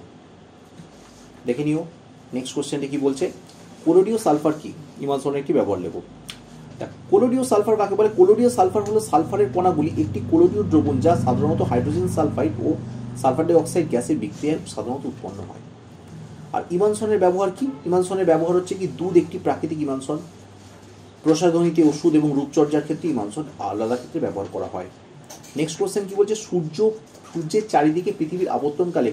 দেখে নিও। নেক্সট কোশ্চেনটা কি বলছে, কোলোডিও সালফার কি, ইমালসনের একটি ব্যবহার লেখো। কোলোডিও সালফার কাকে বলে? কোলোডিও সালফার হলো সালফারের কণাগুলি একটি কোলোডিও দ্রবণ যা সাধারণত হাইড্রোজেন সালফাইড ও সালফার ডাই অক্সাইড গ্যাসের বিক্রিয়ায় সাধারণত উৎপন্ন হয়। আর ইমালসনের ব্যবহার কি? ইমালসনের ব্যবহার হচ্ছে কি, দুধ একটি প্রাকৃতিক ইমালসন, প্রসাধনীতে ওষুধ এবং রূপচর্যার ক্ষেত্রে ইমালসন আলাদা ক্ষেত্রে ব্যবহার করা হয়। নেক্সট কোশ্চেন কি বলছে, সূর্যের চারিদিকে পৃথিবীর আবর্তনকালে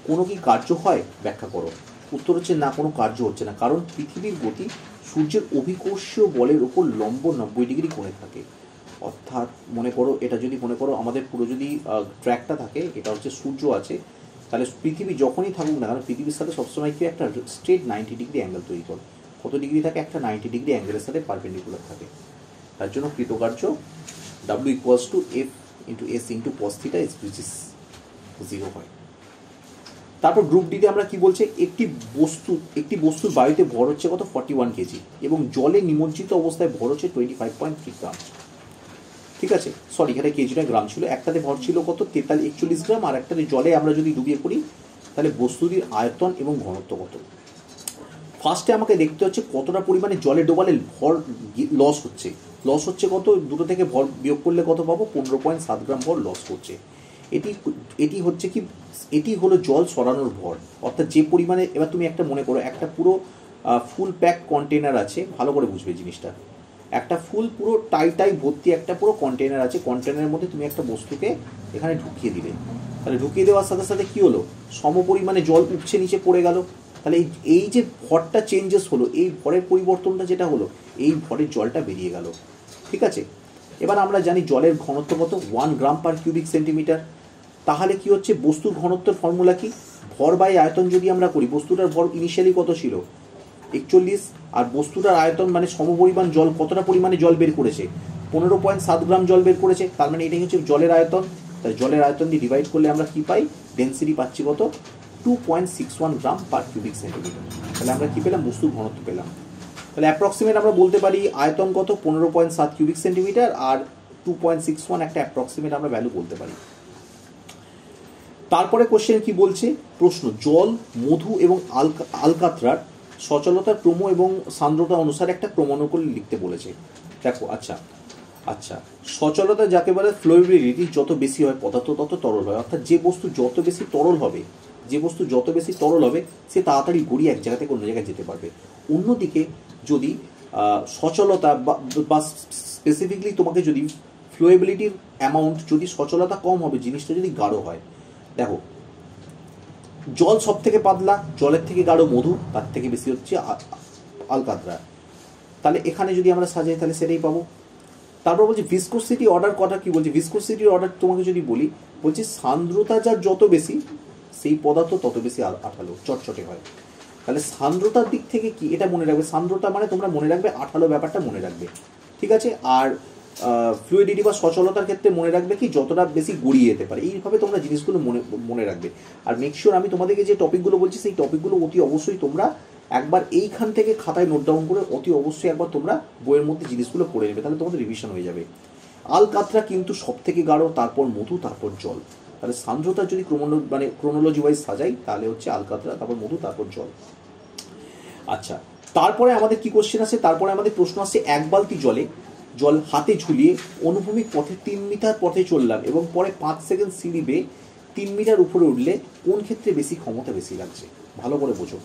কোনো কি কার্য হয়, ব্যাখ্যা করো। উত্তর হচ্ছে না, কোনো কার্য হচ্ছে না, কারণ পৃথিবীর গতি সূর্যের অভিকর্ষীয় বলের উপর লম্ব 90 ডিগ্রি কোণে থাকে। অর্থাৎ মনে করো, এটা যদি মনে করো আমাদের পুরো যদি ট্র্যাকটা থাকে, এটা হচ্ছে সূর্য আছে, তাহলে পৃথিবী যখনই থাকুক না কারণ পৃথিবীর সাথে সবসময় কি একটা স্ট্রেট 90 ডিগ্রি অ্যাঙ্গেল তৈরি করে। কত ডিগ্রি থাকে, একটা 90 ডিগ্রি অ্যাঙ্গেলের সাথে পারপেন্ডিকুলার থাকে। তার জন্য কৃতকার্য W = F × S × cos θ which is 0 হয়। তারপর গ্রুপ ডিতে আমরা কি বলছে, একটি বস্তুর বায়ুতে ভর হচ্ছে কত, 41 কেজি, এবং জলে নিমজ্জিত অবস্থায় ভর হচ্ছে 25.3 গ্রাম। ঠিক আছে, সরি, এখানে কেজি নয়, গ্রাম ছিল। একটাতে ভর ছিল কত, 41 গ্রাম, আর একটাতে জলে আমরা যদি ডুবিয়ে পড়ি তাহলে বস্তুটির আয়তন এবং ঘনত্ব কত। ফার্স্টে আমাকে দেখতে হচ্ছে কতটা পরিমাণে জলে ডোবালে ভর লস হচ্ছে কত, দুটো থেকে ভর বিয়োগ করলে কত পাবো, 15.7 গ্রাম ভর লস করছে। এটি হচ্ছে কি, এটি হলো জল সরানোর ভর। অর্থাৎ যে পরিমাণে, এবার তুমি একটা মনে করো, একটা পুরো ফুল প্যাক কন্টেনার আছে, ভালো করে বুঝবে জিনিসটা, একটা পুরো টাই ভর্তি একটা পুরো কন্টেনার আছে, কন্টেনারের মধ্যে তুমি একটা বস্তুকে এখানে ঢুকিয়ে দিলে, তাহলে ঢুকিয়ে দেওয়ার সাথে সাথে কি হলো, সম পরিমাণে জল উপচে নিচে পড়ে গেল। তাহলে এই যে ভরটা চেঞ্জেস হলো, এই ভরের পরিবর্তনটা যেটা হলো, এই ভরের জলটা বেরিয়ে গেল। ঠিক আছে, এবার আমরা জানি জলের ঘনত্ব কত, 1 গ্রাম পার কিউবিক সেন্টিমিটার। তাহলে কি হচ্ছে, বস্তুর ঘনত্বের ফর্মুলা কি, ভর বাই আয়তন যদি আমরা করি, বস্তুটার ভর ইনিশিয়ালি কত ছিল, 41, আর বস্তুটার আয়তন মানে সমপরিমাণ জল, কতটা পরিমাণে জল বের করেছে, 15.7 গ্রাম জল বের করেছে। তার মানে এটাই হচ্ছে জলের আয়তন। তাই জলের আয়তন দিয়ে ডিভাইড করলে আমরা কি পাই, ডেন্সিটি পাচ্ছি কত, 2.61 গ্রাম পার কিউবিক সেন্টিমিটার। তাহলে আমরা কি পেলাম, বস্তুর ঘনত্ব পেলাম। তাহলে অ্যাপ্রক্সিমেট আমরা বলতে পারি আয়তন কত, 15.7 কিউবিক সেন্টিমিটার, আর 2.61 একটা অ্যাপ্রক্সিমেট আমরা ভ্যালু বলতে পারি। তারপরে কোশ্চেন কি বলছে, প্রশ্ন, জল, মধু এবং আলকাতরার সচলতার ক্রম এবং সান্দ্রতা অনুসারে একটা ক্রমানুকূল লিখতে বলেছে। দেখো, আচ্ছা, সচলতা যাকে বলে, ফ্লুইডিটি যত বেশি হয় পদার্থ তত তরল হয়। অর্থাৎ যে বস্তু যত বেশি তরল হবে সে তাড়াতাড়ি গড়িয়ে এক জায়গা থেকে অন্য জায়গায় যেতে পারবে। অন্যদিকে যদি সচলতা বা স্পেসিফিকলি তোমাকে যদি ফ্লুয়েবিলিটির অ্যামাউন্ট, যদি সচলতা কম হবে, জিনিসটা যদি গাঢ় হয়, দেখো জল সব থেকে পাতলা, জলের থেকে গাঢ় মধু, তার থেকে বেশি হচ্ছে আলকাতরা। তাহলে এখানে যদি আমরা সাজাই তাহলে সেটাই পাবো। তারপর বলছি ভিসকোসিটি অর্ডার কটা কি বলছি, ভিসকোসিটির অর্ডার তোমাকে যদি বলছি সান্দ্রতা যার যত বেশি সেই পদার্থ তত বেশি আঠালো চটচটে হয়। তাহলে সান্দ্রতার দিক থেকে কি, এটা মনে রাখবে, সান্দ্রতা মানে তোমরা মনে রাখবে আঠালো ব্যাপারটা মনে রাখবে। ঠিক আছে, আর ফ্লুইডিটি বা সচলতার ক্ষেত্রে মনে রাখবে কি, যতটা বেশি গড়িয়ে যেতে পারে। এইভাবে তোমরা জিনিসগুলো মনে রাখবে। আর মেকশিওর আমি তোমাদেরকে যে টপিকগুলো বলছি সেই টপিকগুলো অতি অবশ্যই তোমরা একবার এইখান থেকে খাতায় নোট ডাউন করে অতি অবশ্যই একবার তোমরা বইয়ের মধ্যে জিনিসগুলো পড়ে নেবে, তাহলে তোমাদের রিভিশন হয়ে যাবে। আলকাতরা কিন্তু সব থেকে গাঢ়, তারপর মধু, তারপর জল। তাহলে সান্দ্রতা যদি ক্রোনোলজি ওয়াইজ সাজাই তাহলে হচ্ছে আলকাতরা, তারপর মধু, তারপর জল। আচ্ছা, তারপরে আমাদের কি কোশ্চেন আছে, তারপরে আমাদের প্রশ্ন আসছে, এক বালতি জল হাতে ঝুলিয়ে অনুভূমিক পথে 3 মিটার পথে চললাম এবং পরে 5 সেকেন্ড সিঁড়ি বেয়ে 3 মিটার উপরে উঠলে কোন ক্ষেত্রে বেশি ক্ষমতা বেশি লাগছে, ভালো করে বোঝো।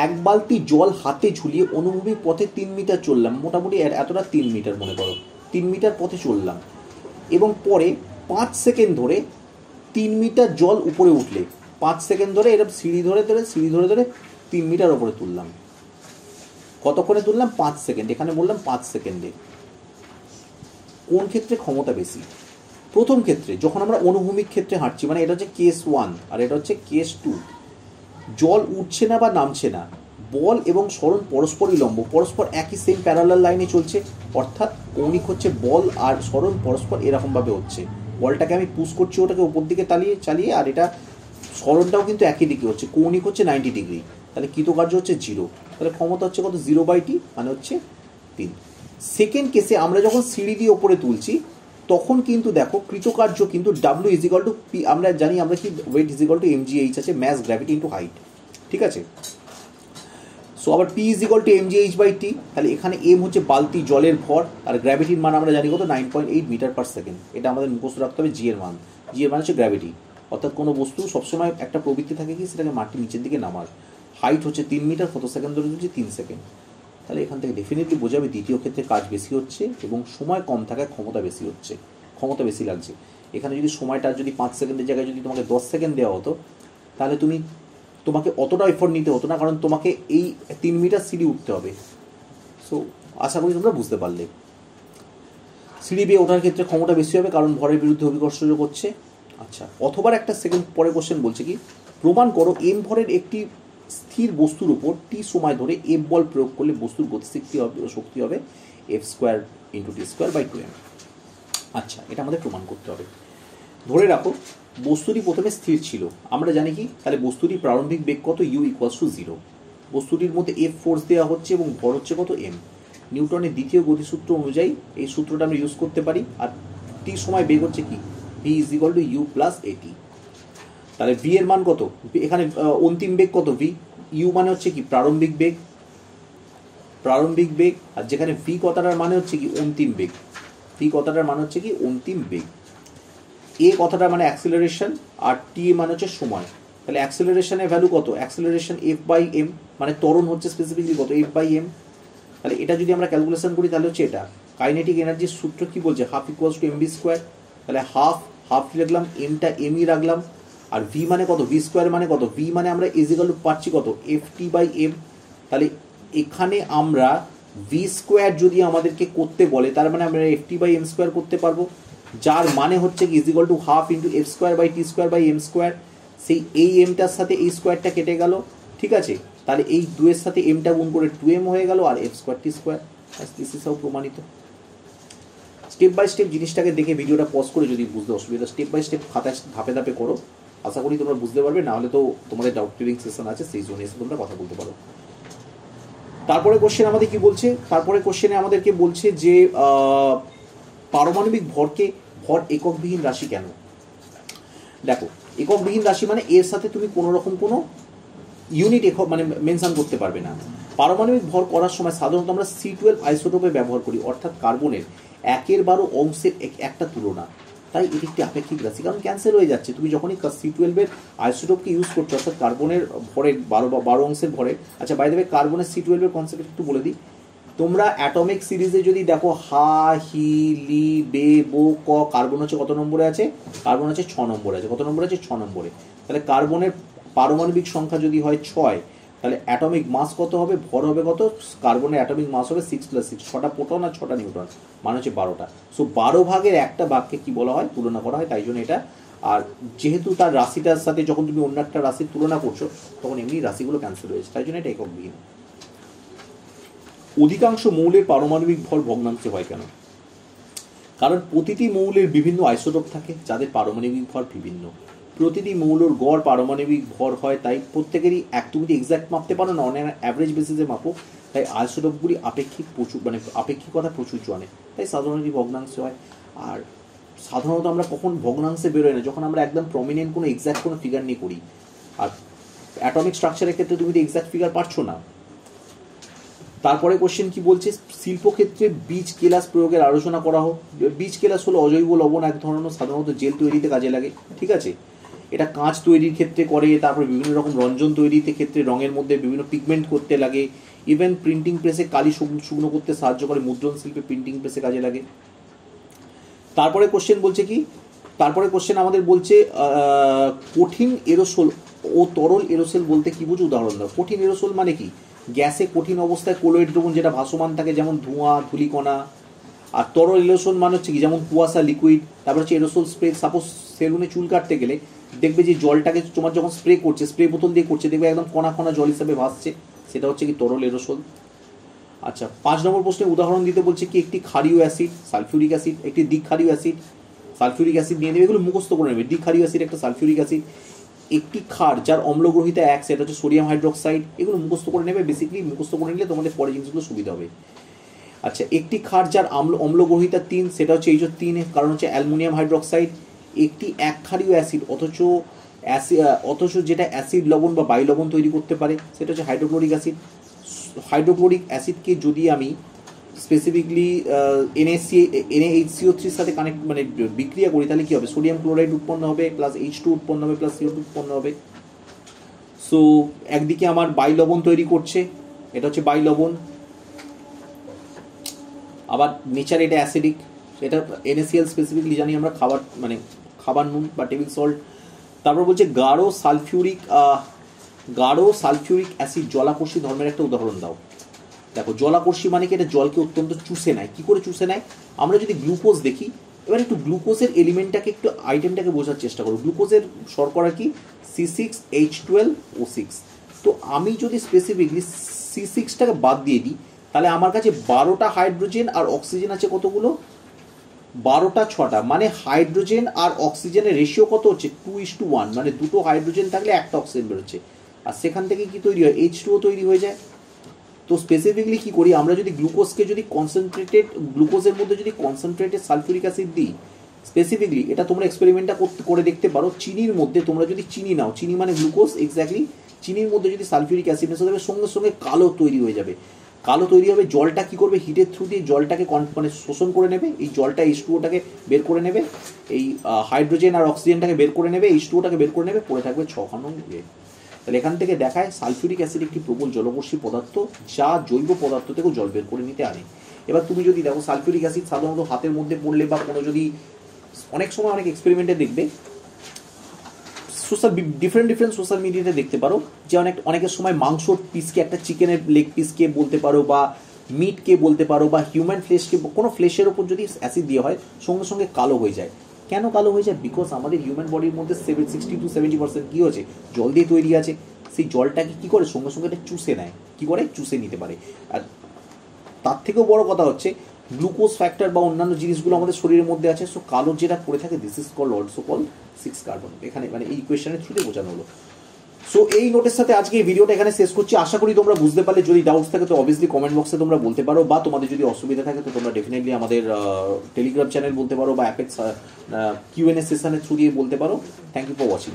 এক বালতি জল হাতে ঝুলিয়ে অনুভূমিক পথে 3 মিটার চললাম, মোটামুটি এতটা 3 মিটার মনে করো, 3 মিটার পথে চললাম এবং পরে 5 সেকেন্ড ধরে 3 মিটার জল উপরে উঠলে, 5 সেকেন্ড ধরে এরকম সিঁড়ি ধরে 3 মিটার উপরে তুললাম। কতক্ষণে তুললাম? 5 সেকেন্ড। এখানে বললাম 5 সেকেন্ডে। কোন ক্ষেত্রে ক্ষমতা বেশি? প্রথম ক্ষেত্রে, যখন আমরা অনুভূমিক ক্ষেত্রে হাঁটছি, মানে এটা হচ্ছে কেস 1 আর এটা হচ্ছে কেস 2। জল উঠছে না বা নামছে না, বল এবং সরণ পরস্পরই লম্ব, পরস্পর একই সেম প্যারালাল লাইনে চলছে, অর্থাৎ কৌণিক হচ্ছে বল আর সরণ পরস্পর এরকমভাবে হচ্ছে। বলটাকে আমি পুশ করছি ওটাকে উপর দিকে চালিয়ে, আর এটা সরণটাও কিন্তু একই দিকে হচ্ছে, কৌণিক হচ্ছে 90 ডিগ্রি। তাহলে কৃতকার্য হচ্ছে 0। তাহলে ক্ষমতা হচ্ছে কত? 0/t, মানে হচ্ছে 3। সেকেন্ড কেসে আমরা যখন সিঁড়ি দিয়ে ওপরে তুলছি, তখন কিন্তু দেখো কৃতকার্য কিন্তু W = P, আমরা জানি আমরা কি ওয়েট = mgh আছে, ম্যাস গ্র্যাভিটি ইন্টু হাইট, ঠিক আছে। সো আবার P = mgh/t। তাহলে এখানে m হচ্ছে বালতি জলের ভর, আর গ্র্যাভিটির মান আমরা জানি কত? 9.8 মিটার/সেকেন্ড। এটা আমাদের মুখস্থ রাখতে হবে। জি এর মান হচ্ছে গ্র্যাভিটি, অর্থাৎ কোনো বস্তু সবসময় একটা প্রবৃত্তি থাকে কি, সেটাকে মাটির নিচের দিকে নামার। হাইট হচ্ছে 3 মিটার, কত সেকেন্ড ধরে চলছে? 3 সেকেন্ড। তাহলে এখান থেকে ডেফিনেটলি বোঝাবে দ্বিতীয় ক্ষেত্রে কাজ বেশি হচ্ছে এবং সময় কম থাকায় ক্ষমতা বেশি হচ্ছে, ক্ষমতা বেশি লাগছে। এখানে যদি সময়টা যদি 5 সেকেন্ডের জায়গায় যদি তোমাকে 10 সেকেন্ড দেওয়া হতো, তাহলে তোমাকে অতটা এফোর্ট নিতে হতো না, কারণ তোমাকে এই 3 মিটার সিঁড়ি উঠতে হবে। সো আশা করি তোমরা বুঝতে পারলে। সিঁড়ি বেয়ে ওঠার ক্ষেত্রে ক্ষমতা বেশি হবে, কারণ ভরের বিরুদ্ধে অভিকর্ষ যোগ হচ্ছে। আচ্ছা, অথবা একটা সেকেন্ড পরে কোশ্চেন বলছে কি, প্রমাণ করো এম ভরের একটি স্থির বস্তুর উপর টি সময় ধরে এফ বল প্রয়োগ করলে বস্তুর শক্তি হবে F² × T²/2m। আচ্ছা, এটা আমাদের প্রমাণ করতে হবে। ধরে রাখো বস্তুটি প্রথমে স্থির ছিল, আমরা জানি কি, তাহলে বস্তুটির প্রারম্ভিক বেগ কত? u = 0। বস্তুটির মধ্যে F ফোর্স দেওয়া হচ্ছে এবং ভর হচ্ছে কত? m। নিউটনের দ্বিতীয় গতিসূত্র অনুযায়ী এই সূত্রটা আমরা ইউজ করতে পারি। আর টি সময় বেগ হচ্ছে কি? v = u + at। তাহলে v এর মান কত? এখানে অন্তিম বেগ কত? v। u মানে হচ্ছে কি? প্রারম্ভিক বেগ, আর যেখানে v কথাটার মানে হচ্ছে কি? অন্তিম বেগ। v কথাটার মানে হচ্ছে কি? অন্তিম বেগ। a কথাটা মানে অ্যাক্সিলারেশন, আর t মানে হচ্ছে সময়। তাহলে অ্যাক্সিলারেশনের ভ্যালু কত? অ্যাক্সিলারেশন F/m, মানে ত্বরণ হচ্ছে স্পেসিফিকলি কত? F/m। তাহলে এটা যদি আমরা ক্যালকুলেশন করি, তাহলে হচ্ছে এটা কাইনেটিক এনার্জির সূত্র কি বলছে? 1/2 = mv²। তাহলে হাফ লিখলাম, এমটা এমই রাখলাম, আর v মানে কত? v² মানে কত? v মানে আমরা পাচ্ছি কত? Ft/m। তাহলে এখানে আমরা v² যদি আমাদেরকে করতে বলে, তার মানে আমরা Ft/m² করতে পারবো, যার মানে হচ্ছে কি = 1/2 × F²/T²/m²। সেই এই এমটার সাথে এই স্কোয়ারটা কেটে গেল, ঠিক আছে। তাহলে এই 2 এর সাথে এমটা গুণ করে 2m হয়ে গেল, আর F² T²। This is how প্রমাণিত। স্টেপ বাই স্টেপ জিনিসটাকে দেখে ভিডিওটা পজ করে যদি বুঝতে অসুবিধা, স্টেপ বাই স্টেপ খাতায় ধাপে ধাপে করো, আশা করি তোমরা বুঝতে পারবে। না হলে তো তোমাদের ডাউট ক্লিয়ারিং সেশন আছে, সেই জন্য এসে তোমরা কথা বলতে পারো। তারপরে কোশ্চেন আমাদের কি বলছে? তারপরে কোশ্চেনে আমাদেরকে বলছে যে পারমাণবিক ভর এককবিহীন রাশি কেন? দেখো, এককবিহীন রাশি মানে এর সাথে তুমি কোনো রকম কোনো ইউনিট একক মানে মেনশন করতে পারবে না। পারমাণবিক ভর করার সময় সাধারণত আমরা C12 আইসোটোপে ব্যবহার করি, অর্থাৎ কার্বনের 1/12 অংশের একটা তুলনা। তাই এটি একটি আপেক্ষিক রাশি, কারণ ক্যান্সেল হয়ে যাচ্ছে। তুমি যখনই C12 আইসোটোপকে ইউজ করছো, অর্থাৎ কার্বনের ভরের 12 অংশের ভরের। আচ্ছা, বাই দ্য ওয়ে, কার্বনের C12 কনসেপ্ট একটু বলে দিই। তোমরা অ্যাটমিক সিরিজে যদি দেখো, হা, হি, লি, বে, বো, ক, কার্বন হচ্ছে কত নম্বরে আছে? কার্বন হচ্ছে 6 নম্বরে আছে। কত নম্বরে আছে? 6 নম্বরে। তাহলে কার্বনের পারমাণবিক সংখ্যা যদি হয় 6, তাহলে অ্যাটমিক মাস কত হবে? ভর হবে কত? কার্বনের অ্যাটমিক মাস হবে 6 + 6, 6টা প্রোটন আর 6টা নিউট্রন, মানে হচ্ছে 12টা। সো 12 ভাগের একটা ভাগকে কি বলা হয়? তুলনা করা হয়, তাই জন্য এটা। আর যেহেতু তার রাশিটার সাথে যখন তুমি অন্য একটা রাশির তুলনা করছো, তখন এমনি রাশিগুলো ক্যান্সেল হয়েছে, তাই জন্য এটা এককবিহীন। অধিকাংশ মৌলের পারমাণবিক ভর ভগ্নাংশে হয় কেন? কারণ প্রতিটি মৌলের বিভিন্ন আইসোটোপ থাকে, যাদের পারমাণবিক ভর বিভিন্ন। প্রতিটি মৌলের গড় পারমাণবিক ভর হয়, তাই প্রত্যেকেরই তুমি এক্সাক্ট মাপতে পারো না, অনেক অ্যাভারেজ বেসিসে মাপো। তাই আইসোটোপগুলি আপেক্ষিকতা প্রচুর জানে, তাই সাধারণত ভগ্নাংশ হয়। আর সাধারণত আমরা কখন ভগ্নাংশে বেরোয় না? যখন আমরা একদম প্রমিনেন্ট কোনো এক্সাক্ট কোনো ফিগার নিয়ে করি। আর অ্যাটমিক স্ট্রাকচারের ক্ষেত্রে তুমি তো এক্সাক্ট ফিগার পাচ্ছ না। তারপরে কোশ্চেন কি বলছে? শিল্পক্ষেত্রে বীজ কেলাস প্রয়োগের আলোচনা করা হোক। বীজ কেলাস হলো অজৈব লবণ, এক ধরনের, সাধারণত জেল তৈরিতে কাজে লাগে, ঠিক আছে। এটা কাঁচ তৈরির ক্ষেত্রে করে, তারপরে বিভিন্ন রকম রঞ্জন তৈরিতে ক্ষেত্রে রঙের মধ্যে বিভিন্ন পিগমেন্ট করতে লাগে। ইভেন প্রিন্টিং প্রেসে কালি শুকনো করতে সাহায্য করে, মুদ্রণ শিল্পে প্রিন্টিং প্রেসে কাজে লাগে। তারপরে কোশ্চেন বলছে কি? তারপরে কোশ্চেন আমাদের বলছে কঠিন এরোসোল ও তরল এরোসোল বলতে কি বুঝো? উদাহরণ দাও। কঠিন এরোসোল মানে কি? গ্যাসে কঠিন অবস্থায় কোলয়েড দ্রবণ যেটা ভাসমান থাকে, যেমন ধোঁয়া, ধূলিকণা। আর তরল এরোসোল মানে হচ্ছে কি, যেমন কুয়াশা, লিকুইড। তারপর হচ্ছে এরোসোল স্প্রে। সাপোজ সেলুনে চুল কাটতে গেলে দেখবে যে জলটাকে তোমার যখন স্প্রে করছে, স্প্রে বোতল দিয়ে করছে, দেখবে একদম কণা কণা জল হিসাবে ভাসছে, সেটা হচ্ছে কি তরল এরোসোল। আচ্ছা, 5 নম্বর প্রশ্নে উদাহরণ দিতে বলছে কি, একটি ক্ষারীয় অ্যাসিড সালফিউরিক অ্যাসিড, একটি দ্বিক্ষারীয় অ্যাসিড সালফিউরিক অ্যাসিড নিয়ে নেবে, এগুলো মুখস্থ করে নেবে। দ্বিক্ষারীয় অ্যাসিড একটা সালফিউরিক অ্যাসিড, একটি ক্ষার যার অম্লগ্রহিতা 1 সেটা হচ্ছে সোডিয়াম হাইড্রোক্সাইড, এগুলো মুখস্থ করে নেবে। বেসিক্যালি মুখস্থ করে নিলে তোমাদের পরে জিনিসগুলো সুবিধা হবে। আচ্ছা, একটি ক্ষার যার অম্লগ্রহিতা 3 সেটা হচ্ছে H3, কারণ হচ্ছে অ্যালুমিনিয়াম হাইড্রোক্সাইড। একটি একক্ষারীয় অ্যাসিড অথচ যেটা অ্যাসিড লবণ বা বায়ু লবণ তৈরি করতে পারে, সেটা হচ্ছে হাইড্রোক্লোরিক অ্যাসিড। হাইড্রোক্লোরিক অ্যাসিডকে যদি আমি স্পেসিফিকলি NaHCO3 সাথে কানেক্ট মানে বিক্রিয়া করি, তাহলে কি হবে, সোডিয়াম ক্লোরাইড উৎপন্ন হবে, প্লাস H2 উৎপন্ন হবে, প্লাস CO2 উৎপন্ন হবে। সো একদিকে আমার বায়ু লবণ তৈরি করছে, এটা হচ্ছে বায়ু লবণ। আবার নেচার এটা অ্যাসিডিক, এটা NaCl স্পেসিফিকলি জানি আমরা খাবার নুন বা টেবিল সল্ট। তারপর বলছে গাঢ় সালফিউরিক অ্যাসিড জলাকর্ষী ধর্মের একটা উদাহরণ দাও। দেখো, জলাকর্ষী মানে কি, এটা জলকে অত্যন্ত চুষে নেয়। কি করে চুষে নেয়? আমরা যদি গ্লুকোজ দেখি, এবার একটু গ্লুকোজের এলিমেন্টটাকে একটু আইটেমটাকে বোঝার চেষ্টা করো। গ্লুকোজের শর্করা কি, C6H12O6। তো আমি যদি স্পেসিফিকলি C6টাকে বাদ দিয়ে দিই, তাহলে আমার কাছে 12টা হাইড্রোজেন আর অক্সিজেন আছে, কতগুলো, 12টা 6টা, মানে হাইড্রোজেন আর অক্সিজেনের রেশিও কত হচ্ছে, 2:1, মানে দুটো হাইড্রোজেন থাকলে একটা অক্সিজেন বেরোচ্ছে, আর সেখান থেকে কি তৈরি হয়, H2O তৈরি হয়ে যায়। তো স্পেসিফিকলি কি করি, আমরা যদি গ্লুকোজকে যদি গ্লুকোজের মধ্যে যদি কনসেন্ট্রেটেড সালফিউরিক অ্যাসিড দিই, স্পেসিফিকলি এটা তোমরা এক্সপেরিমেন্টটা করে দেখতে পারো। চিনির মধ্যে তোমরা যদি চিনি নাও, চিনি মানে গ্লুকোজ, এক্স্যাক্টলি, চিনির মধ্যে যদি সালফিউরিক অ্যাসিড মেশাতে হবে, সঙ্গে সঙ্গে কালো তৈরি হয়ে যাবে। কালো তৈরি হবে, জলটা কি করবে, হিটের থ্রু দিয়ে জলটাকে মানে শোষণ করে নেবে, এই জলটা H2Oটাকে বের করে নেবে, এই হাইড্রোজেন আর অক্সিজেনটাকে বের করে নেবে, H2Oটাকে বের করে নেবে, পড়ে থাকবে 6 নং ইয়ে। তাহলে এখান থেকে দেখায় সালফিউরিক অ্যাসিড একটি প্রবল জলকর্ষী পদার্থ, যা জৈব পদার্থ থেকেও জল বের করে নিতে আনে। এবার তুমি যদি দেখো, সালফিউরিক অ্যাসিড সাধারণত হাতের মধ্যে পড়লে বা কোনো যদি অনেক সময় অনেক এক্সপেরিমেন্টে দেখবে, ডিফারেন্ট সোশ্যাল মিডিয়াতে দেখতে পারো যে অনেকের সময় মাংসর পিসকে, একটা চিকেনের লেগ পিসকে বলতে পারো, বা মিটকে বলতে পারো, বা হিউম্যান ফ্লেশকে, কোনো ফ্লেশের ওপর যদি অ্যাসিড দেওয়া হয়, সঙ্গে সঙ্গে কালো হয়ে যায়। কেন কালো হয়ে যায়? বিকজ আমাদের হিউম্যান বডির মধ্যে 60 to 70% কি হচ্ছে, জল দিয়ে তৈরি আছে। সেই জলটাকে কি করে, সঙ্গে সঙ্গে এটা চুষে নেয়, কি করে, চুষে নিতে পারে। আর তার থেকেও বড় কথা হচ্ছে, গ্লুকোজ ফ্যাক্টর বা অন্যান্য জিনিসগুলো আমাদের শরীরের মধ্যে আছে। সো কালো যেটা পড়ে থাকে, this is also called 6 carbon. এখানে মানে এই কোয়েশ্চেনের থ্রুতে বোঝানো হলো। সো এই নোটের সাথে আজকে এই ভিডিওটা এখানে শেষ করছি। আশা করি তোমরা বুঝতে পারলে। যদি ডাউটস থাকে তো অবভিয়াসলি কমেন্ট বক্সে তোমরা বলতে পারো, বা তোমাদের যদি অসুবিধা থাকে তো তোমরা ডেফিনেটলি আমাদের টেলিগ্রাম চ্যানেল বলতে পারো, বা অ্যাপেক্স Q&A সেশনের থ্রু দিয়ে বলতে পারো। Thank you for watching.